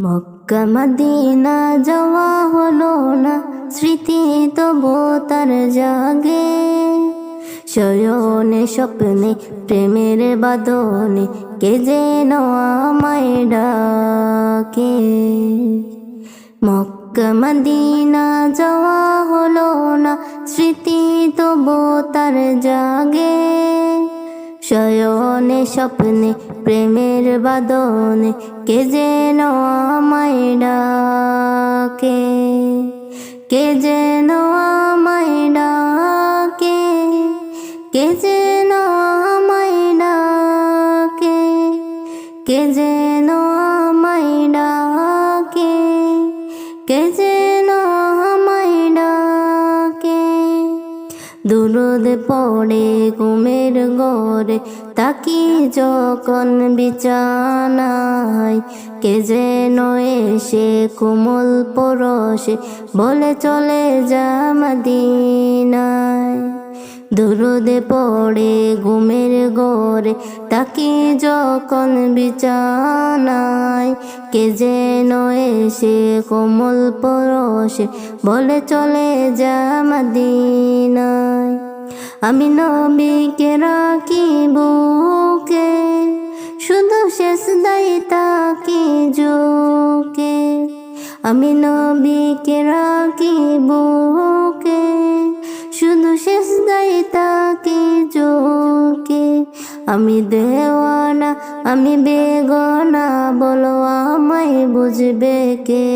Mecca Medina যাওয়া হলো না, স্মৃতি তবু তার জাগে। শয়নে স্বপ্নে প্রেমের বাদনে কে যেন আমায় ডাকে। মক্কা মদিনা যাওয়া হলো না, স্মৃতি তবু তার জাগে। শয়নে স্বপ্নে প্রেমের বাদনে কে যেন আমায় ডাকে। কে যেন আমায় ডাকে, কে যেন আমায় ডাকে, কে যেন আমায় ডাকে, কে যেন আমায় ডাকে। দুরুদ পড়ে ঘুমের ঘরে তাকি যখন বিছানায়, কে যেন এসে কোমল পরশে বলে চলে যা মদিনায়। দুরুদ পড়ে ঘুমের ঘরে তাকি যখন বিছানায়, কে যেন এসে কোমল পরশে বলে চলে যা মদিনায়। আমি নবীকে রাখি বুকে, শুধু সেজদায় তাকি ঝুঁকে। আমি নবীকে রাখি বুকে, শুধু সেজদায় তাকি ঝুঁকে। আমি দেওয়ানা, আমি বেগানা, বলো আমায় বুঝবে কে।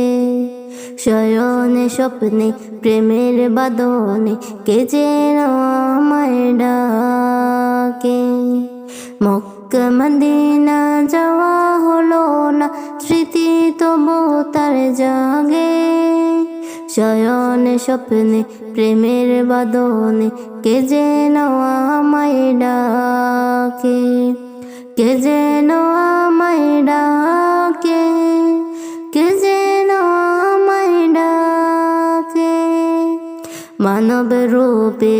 শয়নে স্বপ্নে প্রেমের বাদনে কে যেন আমায় ডাকে। মক্কা মদিনা যাওয়া হলো না, স্মৃতি তবু তার জাগে। শয়নে স্বপ্নে প্রেমের বাদনে কে যেন আমায় ডাকে। কে যেন আমায় ডাকে, কে যেন আমায় ডাকে। মানব রূপে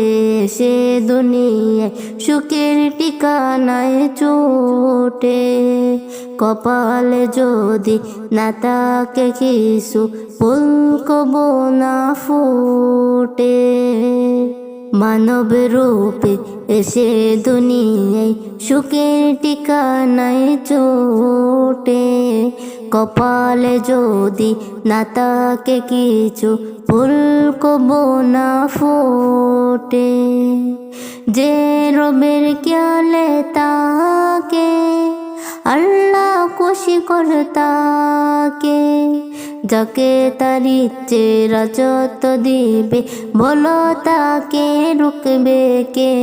সে দুনিয়ায় সুখের ঠিকানায় ছুটে। কপালে যদি না তাকে কিছু ফুল কবু না ফুটে। মানব রূপে এসে দুনিয়ায় সুখের ঠিকানায় ছুটে। কপালে যদি না তাকে কিছু ফুল কবু না ফুটে। যে রবের খেয়ালে তাকে আল্লাহ খুশি করে তাকে। যাকে তার ইচ্ছে রাজত্ব দিবে, বলো তাকে রুকবে কে।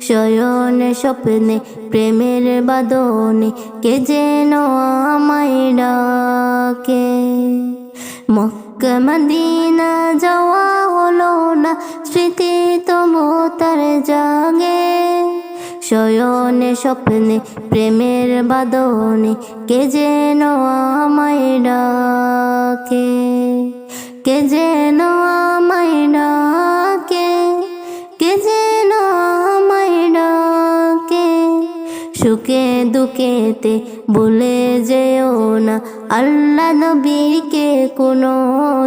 শয়নে স্বপ্নে প্রেমের বাদনে কে যেন আমায় ডাকে। মক্কা মদিনা যাওয়া হলো না, স্মৃতি তবু তার জাগে। শয়নে স্বপ্নে প্রেমের বাদনে কে যেন আমায় ডাকে। কে যেন আমায় ডাকে, কে যেন আমায় ডাকে। সুখে দুঃখেতে ভুলে যেও না আল্লাহ নবীকে কোনো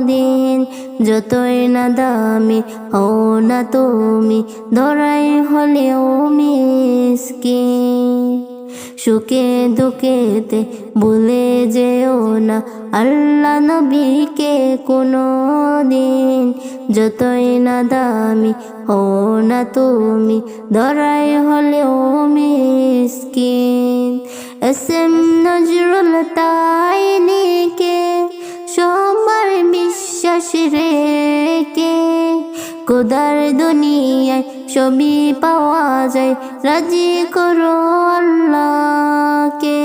দিন। যতই না দামি হও না তুমি, ধরাই হলেও মিসকিন। সুখে দুঃখেতে ভুলে যেও না আল্লাহ নবীকে কোনো দিন। যতই না দামি হও না তুমি, ধরাই হলেও মিসকিন। এসএম নজরুল তাই লিখে সবার বিশ্বাস রেখে। খোদার দুনিয়ায় সবই পাওয়া যায়, রাজি করো আল্লাহকে।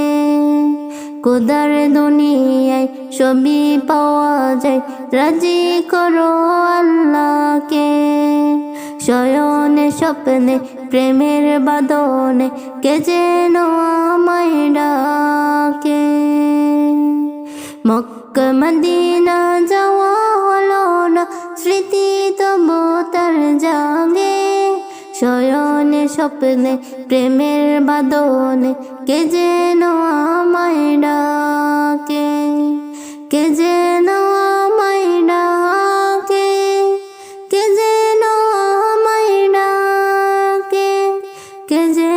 খোদার দুনিয়ায় সবই পাওয়া যায়, রাজি করো আল্লাহকে। শয়নে স্বপ্নে প্রেমের বাদনে কে যেন আমায় ডাকে। মক্কা মদিনা যাওয়া হলো না, স্মৃতি তবু তার জাগে। শয়নে স্বপ্নে প্রেমের বাদনে কে যেন আমায় ডাকে। কে যে